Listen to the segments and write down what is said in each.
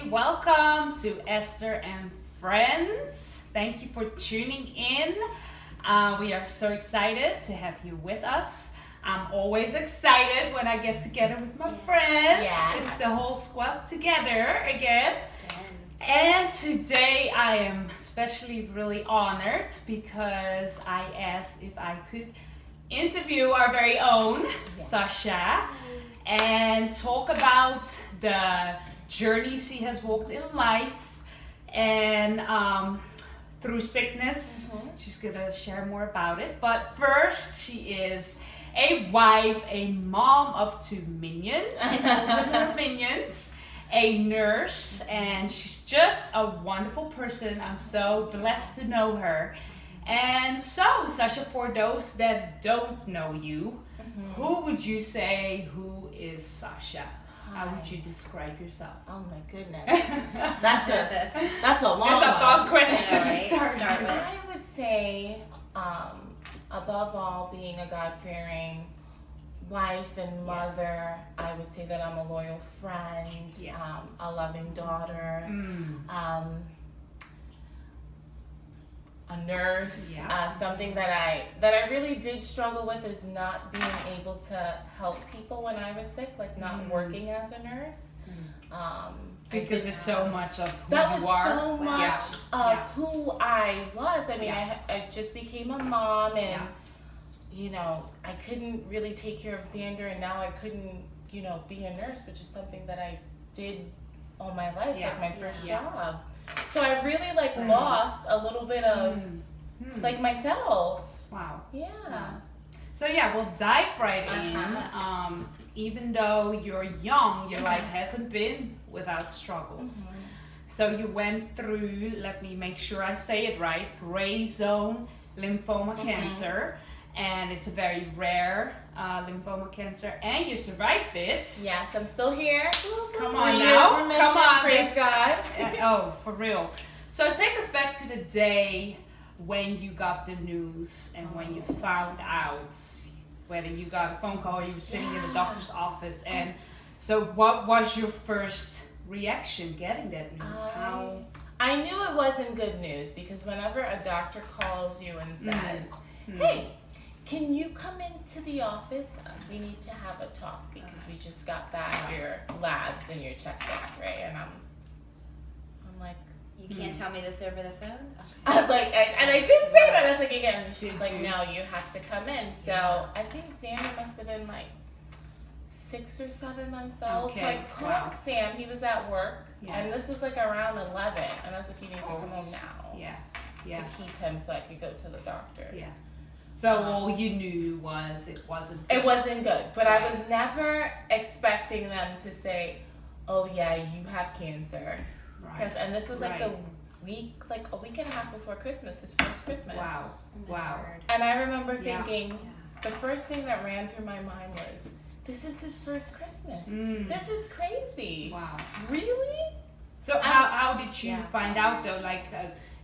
Welcome to Esther and Friends. Thank you for tuning in. We are so excited to have you with us. I'm always excited when I get together with my friends. Yes. It's the whole squad together again. And today I am especially really honored because I asked if I could interview our very own Sasha and talk about the journeys he has walked in life and through sickness. She's gonna share more about it. But first, she is a wife, a mom of two minions. She calls them her minions. A nurse, and she's just a wonderful person. I'm so blessed to know her. And so, Sasha, for those that don't know you, who would you say who is Sasha? How would you describe yourself? Oh my goodness, that's a long That's a one. long question to Right. start Start with. with. I would say, above all, being a God-fearing wife and mother, I would say that I'm a loyal friend, Yes. a loving daughter, a nurse. Yeah. Something that I really did struggle with is not being able to help people when I was sick, like not working as a nurse. Because it's so much of who that you was are. so much of who I was. I mean, I just became a mom, and you know, I couldn't really take care of Xander, and now I couldn't, you know, be a nurse, which is something that I did all my life, like my first job. So I really lost a little bit of like myself. Wow. Yeah. So we'll dive right in. Even though you're young, your life hasn't been without struggles. So you went through, let me make sure I say it right, Grey Zone Lymphoma cancer. And it's a very rare lymphoma cancer, and you survived it. Yes, I'm still here. Come on 3 now. years remission, Come on. praise God. Oh, for real. So take us back to the day when you got the news and when you found out, whether you got a phone call or you were sitting in the doctor's office. And so what was your first reaction getting that news? How? I knew it wasn't good news because whenever a doctor calls you and says, hey, can you come into the office? We need to have a talk because we just got back your labs and your chest x-ray. And I'm like, You can't tell me this over the phone? and I did say that. I was like, again, she's like, no, you have to come in. So I think Xander must have been like 6 or 7 months old. Okay. So I called Sam. He was at work. Yeah. And this was like around 11. And I was like, you need to come home now. Yeah. To keep him so I could go to the doctors. Yeah. So all you knew was it wasn't good. It wasn't good, but I was never expecting them to say, "Oh yeah, you have cancer," and this was like a week and a half before Christmas, his first Christmas. Wow. And I remember thinking, the first thing that ran through my mind was, "This is his first Christmas. This is crazy. Wow. Really?" So how did you find out though?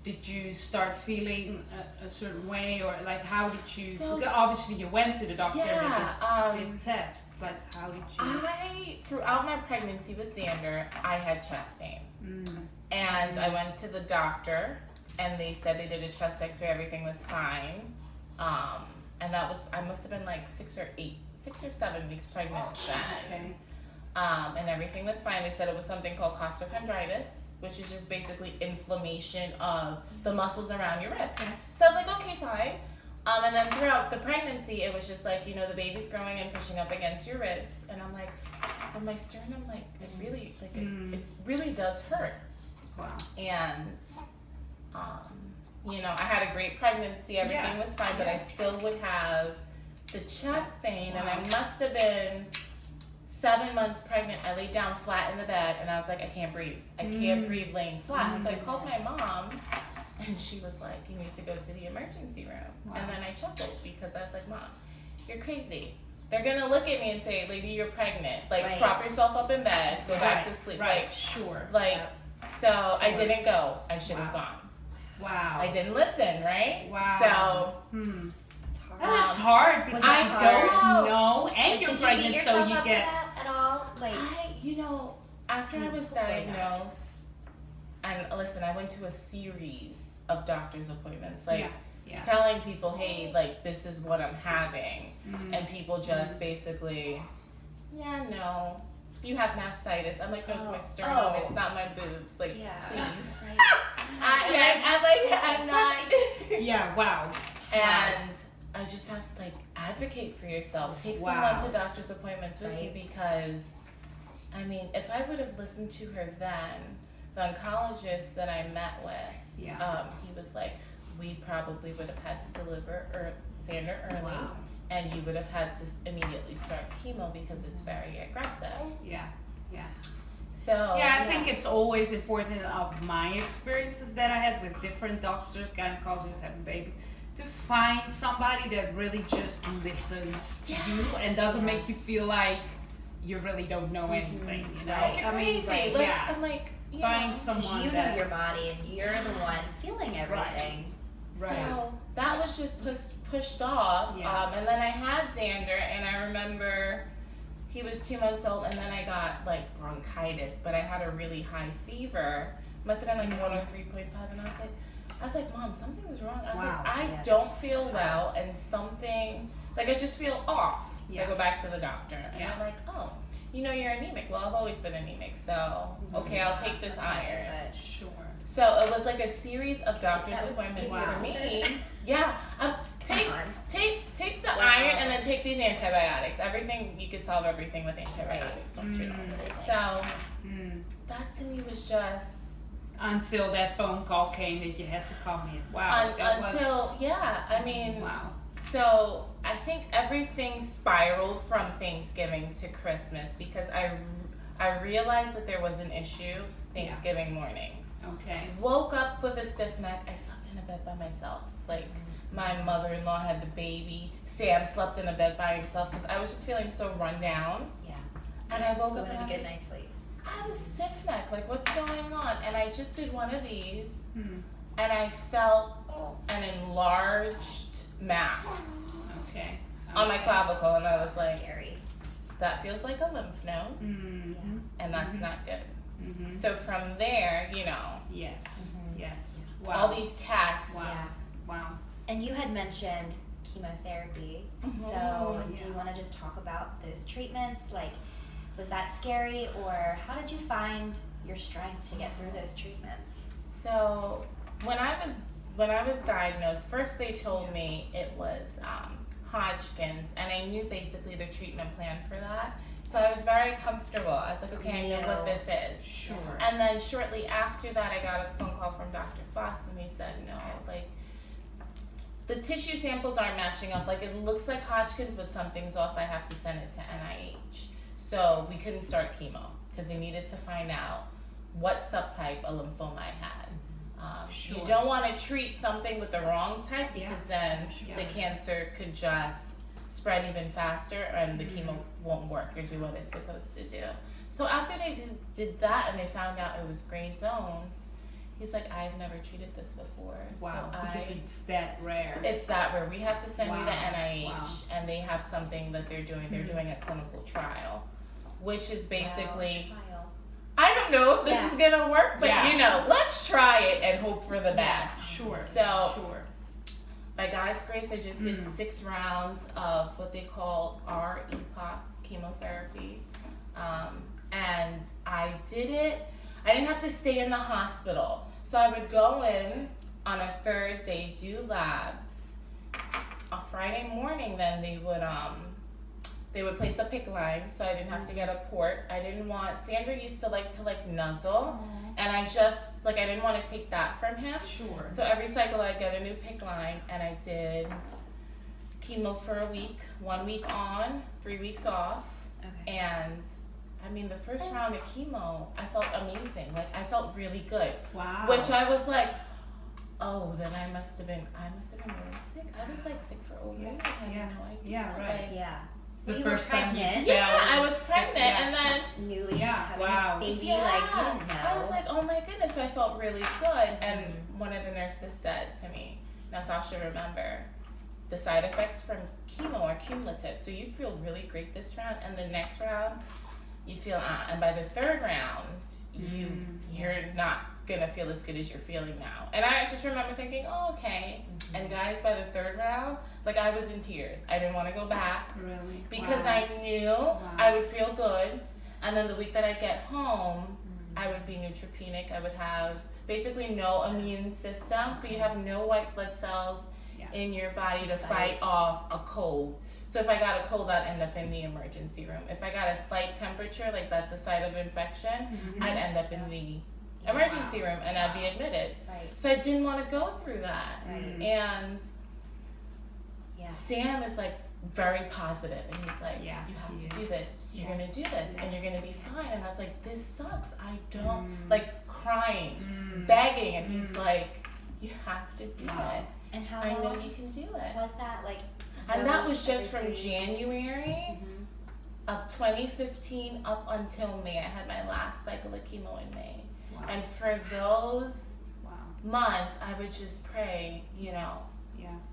Did you start feeling a certain way, or how did you? Because obviously you went to the doctor and did tests. How did you? Throughout my pregnancy with Xander, I had chest pain, and I went to the doctor, and they said they did a chest X-ray, everything was fine, and that was I must have been like 6 or 7 weeks pregnant then, and everything was fine. They said it was something called costochondritis, which is just basically inflammation of the muscles around your rib. So I was like, okay, fine. And then throughout the pregnancy, it was just like, you know, the baby's growing and pushing up against your ribs. And I'm like, on my sternum, it really does hurt. Wow. And, you know, I had a great pregnancy. Everything was fine, but I still would have the chest pain. And I must have been 7 months pregnant. I laid down flat in the bed and I was like, I can't breathe. I can't breathe laying flat. So I called my mom and she was like, you need to go to the emergency room. And then I chuckled because I was like, Mom, you're crazy. They're going to look at me and say, lady, you're pregnant. Prop yourself up in bed. Go back to sleep. So I didn't go. I should have gone. Wow. I didn't listen, right? Wow. So It's hard because Was it you hard? don't know, and you're Did you pregnant, beat so yourself you up get. for that at all? after I was diagnosed, and listen, I went to a series of doctor's appointments, like Yeah. telling people, hey, like, this is what I'm having. Mm-hmm. And people just basically, yeah, no, you have mastitis. I'm like, no, it's my sternum, it's not my boobs. Like, please. I'm not. Yeah, wow. And I just have to, like, advocate for yourself. Take someone to doctor's appointments with you, because, I mean, if I would have listened to her then, the oncologist that I met with, he was like, we probably would have had to deliver Xander early, and you would have had to immediately start chemo because it's very aggressive. Yeah. So I think it's always important, of my experiences that I had with different doctors, gynecologists, having babies, to find somebody that really just listens to you and doesn't make you feel like you really don't know anything, you know? Like, I mean, crazy. I'm like, find someone you know your body and you're the one feeling everything. Right. So that was just pushed off. And then I had Xander, and I remember he was 2 months old, and then I got like bronchitis, but I had a really high fever. Must have been like 103.5, and I was like, Mom, something's wrong. I was like, I don't feel well, and something, like, I just feel off. So I go back to the doctor, and I'm like, oh, you know, you're anemic. Well, I've always been anemic, so okay, I'll take this iron. Sure. So it was like a series of doctor's appointments for me. Yeah, take the iron, and then take these antibiotics. Everything, you could solve everything with antibiotics. Don't treat us. So that to me was just, until that phone call came that you had to come in. Wow. I mean, so I think everything spiraled from Thanksgiving to Christmas, because I realized that there was an issue Thanksgiving morning. Okay. Woke up with a stiff neck. I slept in a bed by myself. Like, my mother-in-law had the baby. Sam slept in a bed by himself because I was just feeling so run down. Yeah. And I woke up and had a good night's sleep. I have a stiff neck. Like, what's going on? And I just did one of these, and I felt an enlarged mass on my clavicle, and I was like, scary. That feels like a lymph node, and that's not good. So from there, you know. Yes. Wow. All these tests. Wow. And you had mentioned chemotherapy. So do you want to just talk about those treatments? Like, was that scary, or how did you find your strength to get through those treatments? So when I was diagnosed, first they told me it was Hodgkin's, and I knew basically the treatment plan for that. So I was very comfortable. I was like, okay, I know what this is. Sure. And then shortly after that, I got a phone call from Dr. Fox, and he said, no, like, the tissue samples aren't matching up. Like, it looks like Hodgkin's, but something's off. I have to send it to NIH. So we couldn't start chemo because they needed to find out what subtype of lymphoma I had. You don't want to treat something with the wrong type, because then the cancer could just spread even faster, and the chemo won't work or do what it's supposed to do. So after they did that and they found out it was Grey Zones, he's like, I've never treated this before. Wow, so because it's that rare. It's that rare. We have to send you to NIH, and they have something that they're doing. They're doing a clinical trial, which is basically, I don't know if this is gonna work, but you know, let's try it and hope for the best. Sure. So, by God's grace, I just did 6 rounds of what they call R-EPOCH chemotherapy, and I did it. I didn't have to stay in the hospital, so I would go in on a Thursday, do labs. A Friday morning, then they would place a PICC line, so I didn't have to get a port. I didn't want, Xander used to like nuzzle, and I didn't want to take that from him. Sure. So every cycle I'd get a new PICC line, and I did chemo for a week, 1 week on, 3 weeks off. Okay. And I mean, the first round of chemo, I felt amazing. Like, I felt really good. Wow. Which I was like, oh, then I must have been really sick. I was like sick for over a year. I had no idea. Yeah, right. Yeah. The first time you I was pregnant, and then newly having a baby, like, you didn't know. I was like, oh my goodness, so I felt really good. And one of the nurses said to me, now Sasha, remember, the side effects from chemo are cumulative, so you'd feel really great this round, and the next round, you feel and by the third round, you're not gonna feel as good as you're feeling now. And I just remember thinking, oh, okay. Mm-hmm. And guys, by the third round, like I was in tears. I didn't want to go back. Really? Because I knew I would feel good. And then the week that I get home, I would be neutropenic. I would have basically no immune system. So you have no white blood cells in your body to fight off a cold. So if I got a cold, I'd end up in the emergency room. If I got a slight temperature, like that's a sign of infection, I'd end up in the emergency room and I'd be admitted. Right. So I didn't want to go through that. Right. And Sam is like very positive, and he's like, you have to do this, you're going to do this, and you're going to be fine. And I was like, this sucks. I don't, like crying, begging, and he's like, you have to do it. And how I know you can do it. Was that like? And that was just from January of 2015 up until May. I had my last cycle of chemo in May. Wow. And for those months, I would just pray, you know,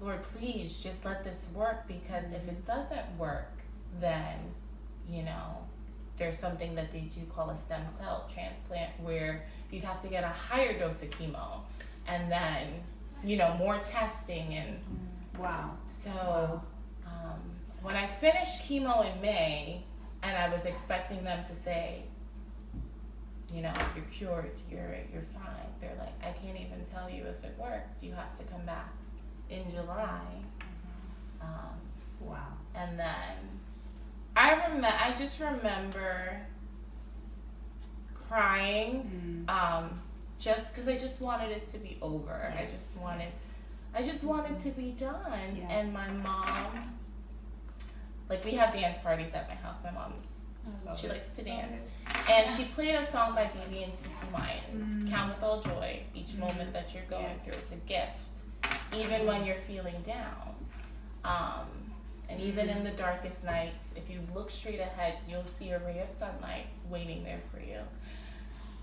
Lord, please just let this work, because if it doesn't work, then, you know, there's something that they do call a stem cell transplant where you'd have to get a higher dose of chemo and then, you know, more testing and so when I finished chemo in May and I was expecting them to say, you know, you're cured, you're fine. They're like, I can't even tell you if it worked. You have to come back in July. And then I just remember crying, just because I just wanted it to be over. I just wanted to be done. And my mom, like we have dance parties at my house. My mom, she likes to dance. And she played a song by BB and CeCe Winans, Count With All Joy, each moment that you're going through is a gift, even when you're feeling down. And even in the darkest nights, if you look straight ahead, you'll see a ray of sunlight waiting there for you.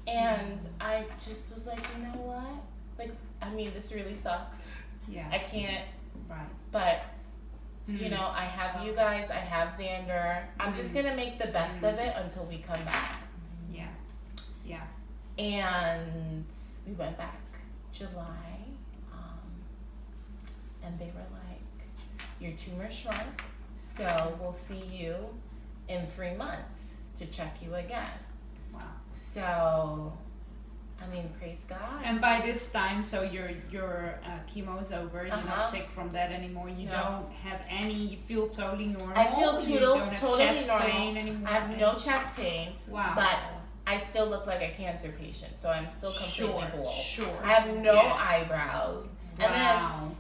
And I just was like, you know what? Like, I mean, this really sucks. I can't, but, you know, I have you guys, I have Xander. I'm just going to make the best of it until we come back. And we went back July, and they were like, your tumor shrunk, so we'll see you in 3 months to check you again. So, I mean, praise God. And by this time, so your chemo is over. You're not sick from that anymore. You don't have any. You feel totally normal. I feel totally chest normal. pain anymore. I have no chest pain. Wow. But I still look like a cancer patient, so I'm still completely bald. Sure. I have no eyebrows. And then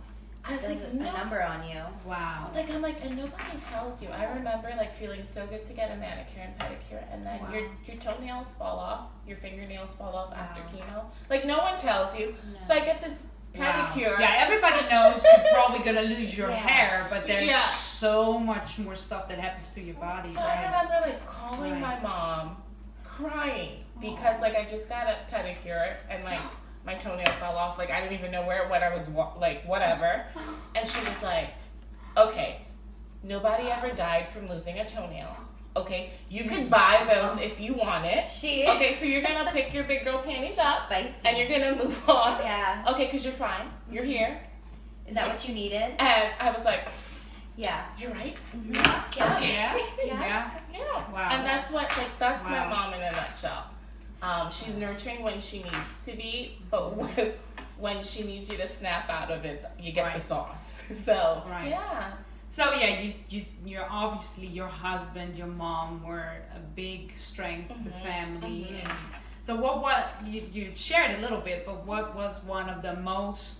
I was like, a number on you. Wow. Like, I'm like, and nobody tells you. I remember like feeling so good to get a manicure and pedicure, and then your toenails fall off, your fingernails fall off after chemo. Like, no one tells you. No. So I get this pedicure. Yeah, everybody knows you're probably gonna lose your hair, but there's so much more stuff that happens to your body. So I remember like calling my mom, crying because like I just got a pedicure and like my toenail fell off. Like I didn't even know where it went. I was like whatever, and she was like, "Okay, nobody ever died from losing a toenail. Okay, you can buy those if you want it. Okay, so you're gonna pick your big girl panties up and you're gonna move on. Okay, because you're fine. You're here. Is that what you needed? And I was like, yeah, you're right. Yeah. Wow. And that's what that's my mom in a nutshell. She's nurturing when she needs to be, but when she needs you to snap out of it, you get the sauce. So So you're obviously your husband, your mom were a big strength of the family. And so what you shared a little bit, but what was one of the most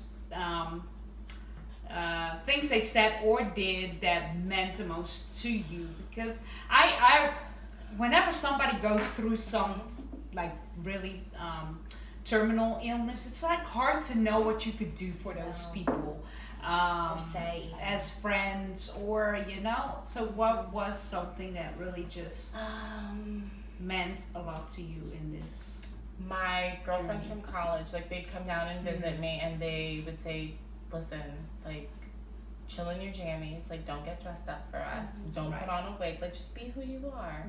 things they said or did that meant the most to you? Because I whenever somebody goes through some like really terminal illness, it's like hard to know what you could do for those people. Or say as friends, or so what was something that really just meant a lot to you in this? My girlfriends from college, like they'd come down and visit me and they would say, listen, like chill in your jammies, like don't get dressed up for us, don't put on a wig, like just be who you are.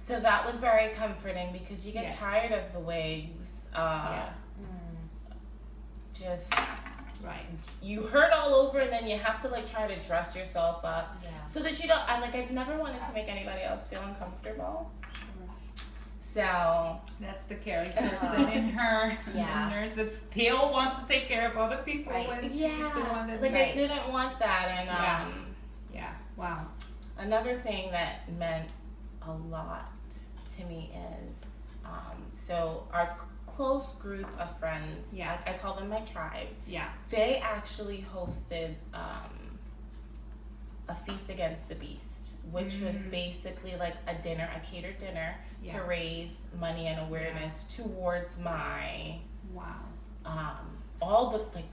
So that was very comforting because you get Yes. tired of the wigs. Just Right. you hurt all over, and then you have to like try to dress yourself up Yeah. so that you don't. I never wanted to make anybody else feel uncomfortable. So That's the caring person in her, Yeah. the nurse that still wants to take care of other people Right. when she's the one that like Right. I didn't want that, and Yeah. Wow. another thing that meant a lot to me is so our close group of friends. Yeah. I call them my tribe. Yeah. They actually hosted a feast against the beast, which was basically like a catered dinner Yeah. to raise money and awareness towards my Wow. all the like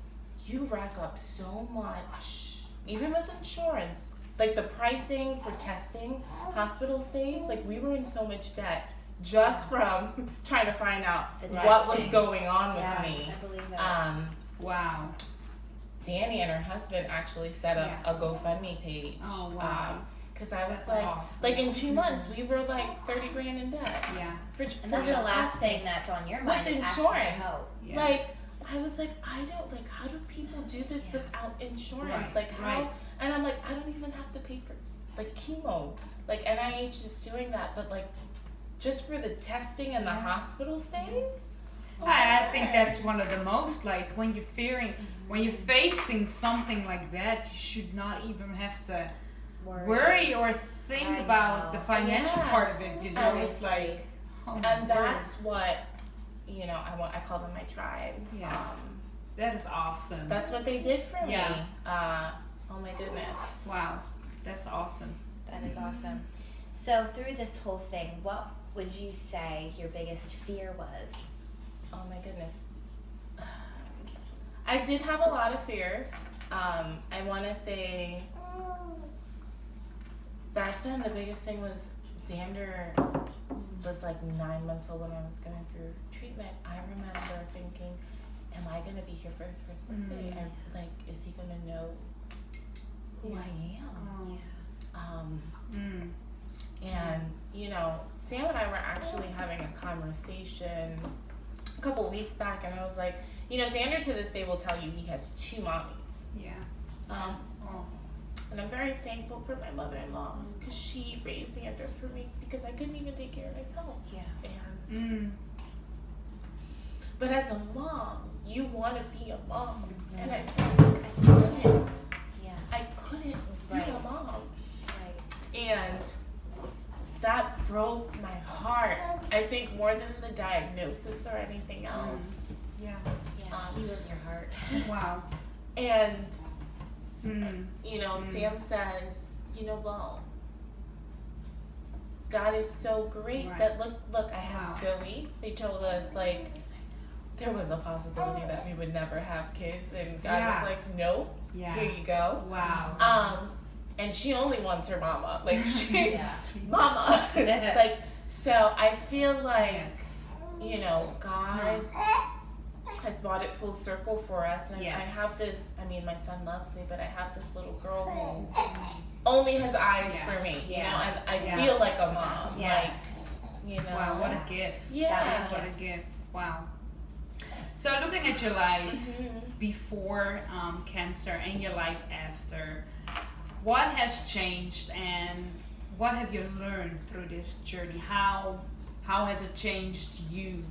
you rack up so much even with insurance, like the pricing for testing, hospital stays, like we were in so much debt just from trying to find out The what was testing. going on with Yeah, me. I believe that. Wow. Danny and her husband actually set up Yeah. a GoFundMe page. Oh, wow. Because I was That's like, awesome. like in 2 months we were like 30 grand in debt. Yeah. And that's the last thing that's on your mind. With is asking for insurance. help. Yeah. Like I was like, I don't like how do people do this Yeah. without insurance? Right, Like how right. and I'm like, I don't even have to pay for like chemo. Like NIH is doing that, but like just for the testing and the hospital stays. I think that's one of the most, like when you're facing something like that, you should not even have to worry or think I about know. the financial Yeah. part of it. You know, it's Seriously. like, oh my And word. that's what I call them my tribe. Yeah. That is awesome. That's what they did for me. Yeah. Oh my goodness. Wow, that's awesome. That is awesome. So through this whole thing, what would you say your biggest fear was? Oh my goodness. I did have a lot of fears. I want to say back then the biggest thing was Xander was like 9 months old when I was going through treatment. I remember thinking, am I going to be here for his first birthday? And like, is he going to know who I am? And, Sam and I were actually having a conversation a couple weeks back, and I was like, Xander to this day will tell you he has 2 mommies. Yeah. And I'm very thankful for my mother-in-law because she raised Xander for me because I couldn't even take care of myself. Yeah. And but as a mom, you want to be a mom, and I felt like I couldn't. Yeah. I couldn't be a mom. Right. And that broke my heart. I think more than the diagnosis or anything else. Yeah. Yeah. He was your heart. Wow. And, Mm. Sam says, well, God is so great Right. that look, I have Wow. Zoe. They told us, like, there was a possibility that we would never have kids. And God Yeah. was like, nope, Yeah. here you go. Wow. And she only wants her mama. Like, she, Yeah. mama. Like, so I feel like, Yes. God has brought it full circle for us. And Yes. I have this, my son loves me, but I have this little girl who only has eyes Yeah. for me, Yeah. and I Yeah. feel like a mom. Yes. Like, Wow, what a gift. Yeah. What a gift. Wow. So looking at your life Mhm. before cancer and your life after, what has changed and what have you learned through this journey? How has it changed you?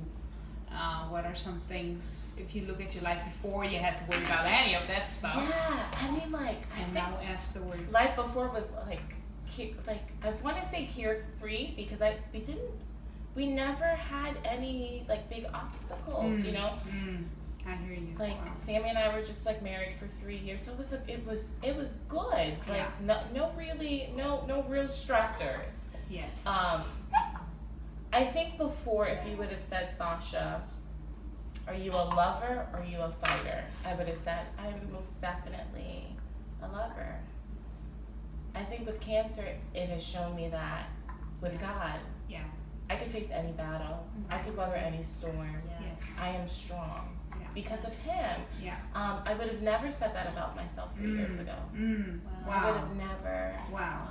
What are some things, if you look at your life before, you had to worry about any of that stuff, Yeah, I and think now afterwards? life before was like I want to say carefree because we never had any like big obstacles, I hear you. Like Wow. Sammy and I were just like married for 3 years, so it was good. Like Yeah. no real stressors. Yes. I think before, if you would have said, Sasha, are you a lover or are you a fighter? I would have said, I'm most definitely a lover. I think with cancer, it has shown me that with God, Yeah. I could face any battle. I could weather any storm. Yes. I am strong Yeah. because of Him. Yeah. I would have never said that about myself 3 years ago. Mm. Wow. I would Wow. have never. Wow.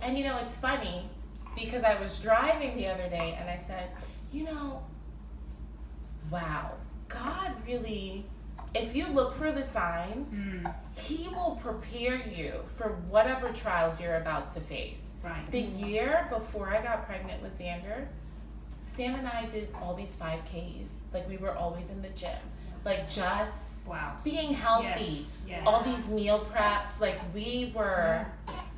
And it's funny. because I was driving the other day and I said, you know, wow, God really, if you look for the signs, he will prepare you for whatever trials you're about to face. Right. The year before I got pregnant with Xander, Sam and I did all these 5Ks. Like, we were always in the gym. Like, just being healthy. Yes. All these meal preps. Like, we were,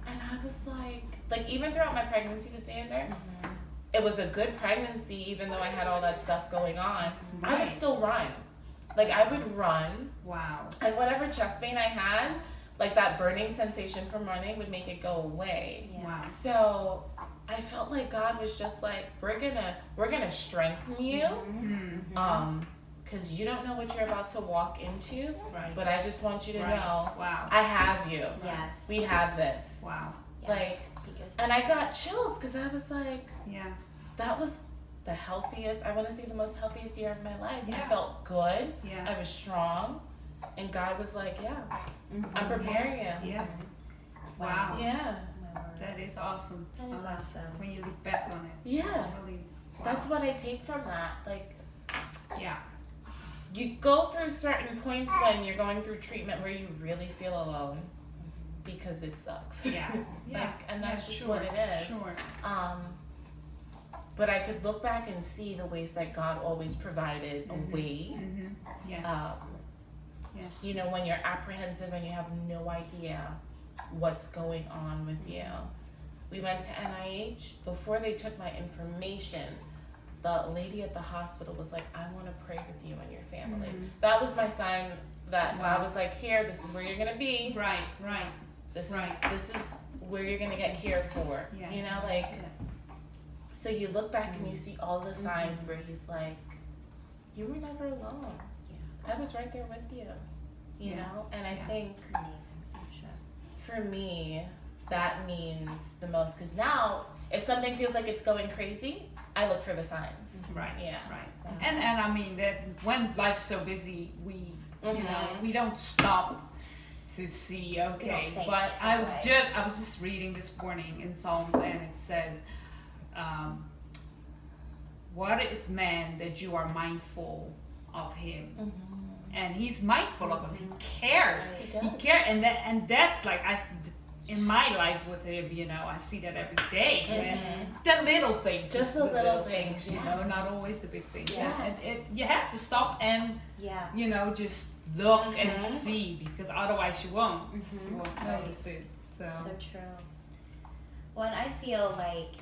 and I was like even throughout my pregnancy with Xander, it was a good pregnancy, even though I had all that stuff going on. I would still run. Like, I would run. Wow. And whatever chest pain I had, like, that burning sensation from running would make it go away. Yeah. Wow. So I felt like God was just like, we're gonna strengthen you, because you don't know what you're about to walk into. Right. But I just want you to know, Wow. I have you. Yes. We have this. Wow. Yes. Like, and I got chills because I was like, Yeah. that was the healthiest, I want to say the most healthiest year of my life. Yeah. I felt good. Yeah. I was strong. And God was like, yeah, I'm preparing you. Yeah. Wow. Yeah. That is awesome. That is awesome. When you look back on it. Yeah. It's really, That's what I take from that. Like, yeah. you go through certain points when you're going through treatment where you really feel alone because it sucks. Yeah. Yeah. Like, and that's just sure. what it is. Sure. But I could look back and see the ways that God always provided a way. Yes. Yes. You know, when you're apprehensive and you have no idea what's going on with you. We went to NIH. Before they took my information, the lady at the hospital was like, I want to pray with you and your family. That was my sign that God was like, here, this is where you're going to be. Right. Right. This is where you're going to get cared for. Yes. You know, like, Yes. so you look back and you see all the signs where he's like, you were never alone. I was right there with you. You know? And I think Amazing, Sasha. for me, that means the most. Because now, if something feels like it's going crazy, I look for the signs. Right. Yeah. Right. And I mean that when life's so busy, we you know we don't stop to see. Okay, think but I was that just reading this morning in Psalms, and it says, "What is man that you are mindful of him?" And he's mindful of us. He cares. He does. He cares, and that's like in my life with him, you know, I see that every day. And the little things, Just the little things, you know, not always the big things. Yeah. And you have to stop and you know just look and see, because otherwise you won't notice it. So true. Well, and I feel like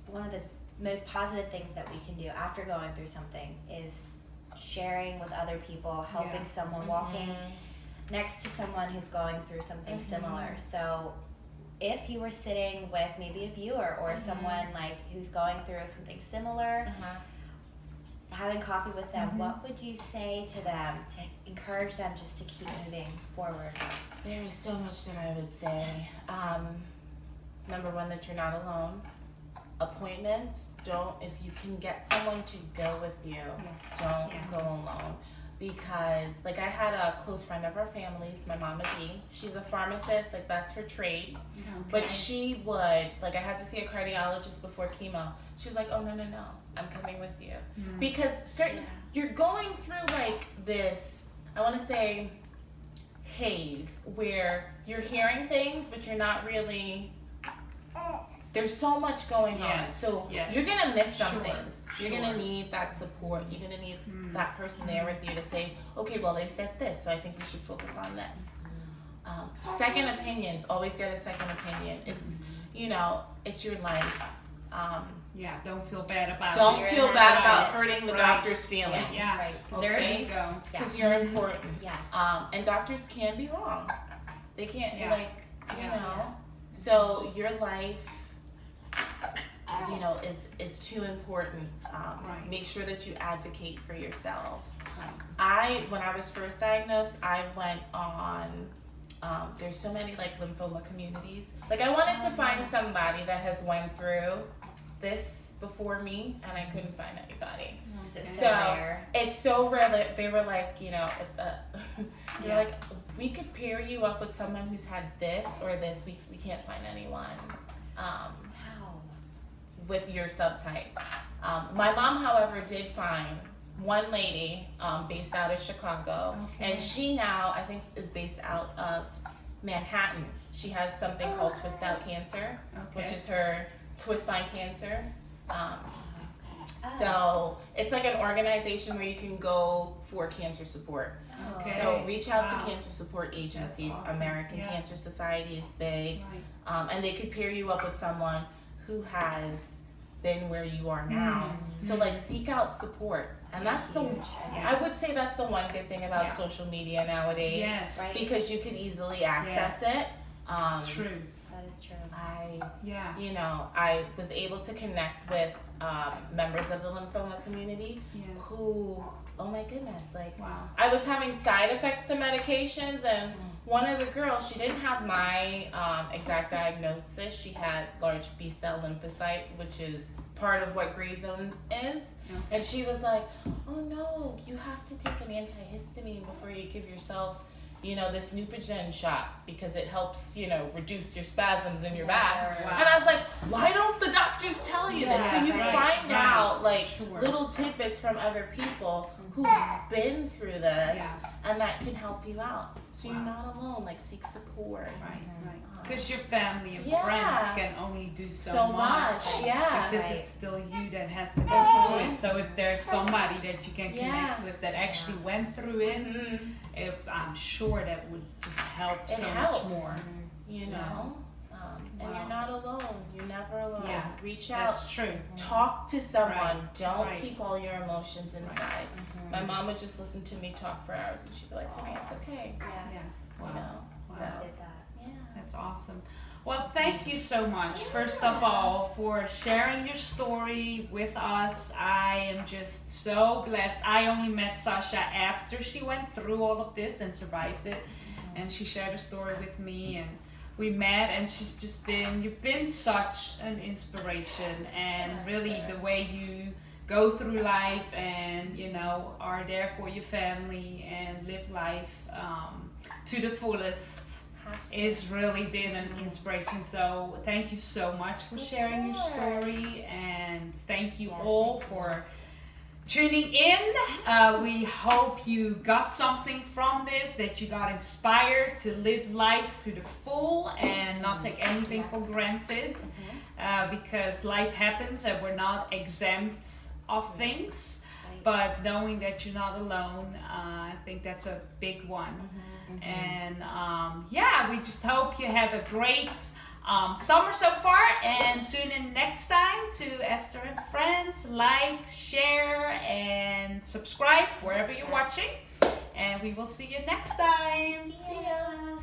one of the most positive things that we can do after going through something is sharing with other people, helping someone, walking next to someone who's going through something similar. So if you were sitting with maybe a viewer or someone like who's going through something similar, having coffee with them, what would you say to them to encourage them just to keep moving forward? There is so much that I would say. Number one, that you're not alone. Appointments, if you can get someone to go with you, don't go alone. Because, like, I had a close friend of our family's, my mama D. She's a pharmacist, like, that's her trade. But she would, like, I had to see a cardiologist before chemo. She's like, oh, no, I'm coming with you. Because you're going through, like, this, I want to say, haze, where you're hearing things, but you're not really... There's so much going on. So you're going to miss some things. You're going to need that support. You're going to need that person there with you to say, okay, well, they said this, so I think we should focus on this. Second opinions. Always get a second opinion. It's, you know, it's your life. don't feel bad about Don't it. feel bad about hurting the doctor's feelings. Yeah. Right. There you go. Because you're important. Yes. And doctors can be wrong. They can't, like, you know. Yeah. So your life, you know, is too important. Make sure that you advocate for yourself. When I was first diagnosed, I went on, there's so many like lymphoma communities. Like I wanted to find somebody that has went through this before me, and I couldn't find anybody. It's so rare. It's so rare that they were like, you know, they were like, we could pair you up with someone who's had this or this. We can't find anyone. Wow. with your subtype. My mom, however, did find one lady based out of Chicago, and she now, I think, is based out of Manhattan. She has something called Twist Out Cancer, which is her twist line cancer. So it's like an organization where you can go for cancer support. So reach out to cancer support agencies. Awesome. American Cancer Society is big, and they could pair you up with someone who has been where you are now. So like seek out support, and that's the I would say that's the one good thing about social media nowadays. Yes, because you can easily access it. True. That is true. You know, I was able to connect with members of the lymphoma community who, oh my goodness, like I was having side effects to medications, and one of the girls, she didn't have my exact diagnosis. She had large B-cell lymphocyte, which is part of what Grey Zone is. And she was like, oh no, you have to take an antihistamine before you give yourself, you know, this Neupogen shot, because it helps, you know, reduce your spasms in your back. And I was like, why don't the doctors tell you this? So you find out like little tidbits from other people who've been through this, and that can help you out. So you're not alone. Like, seek support. Because your family and friends can only do so much. Because it's still you that has to go through it. So if there's somebody that you can connect with that actually went through it, I'm sure that would just help so much more. You know? And you're not alone. You're never alone. Reach out. That's true. Talk to someone. Don't keep all your emotions inside. My mom would just listen to me talk for hours, and she'd be like, "Honey, it's okay." You know. That's awesome. Well, thank you so much, first of all, for sharing your story with us. I am just so blessed. I only met Sasha after she went through all of this and survived it, and she shared her story with me, and we met, and you've been such an inspiration, and really the way you go through life and, you know, are there for your family and live life to the fullest is really been an inspiration. So thank you so much for sharing your story, and thank you all for tuning in. We hope you got something from this, that you got inspired to live life to the full and not take anything for granted, because life happens and we're not exempt of things, but knowing that you're not alone, I think that's a big one. And we just hope you have a great summer so far, and tune in next time to Esther and Friends. Like, share, and subscribe wherever you're watching, and we will see you next time. See ya.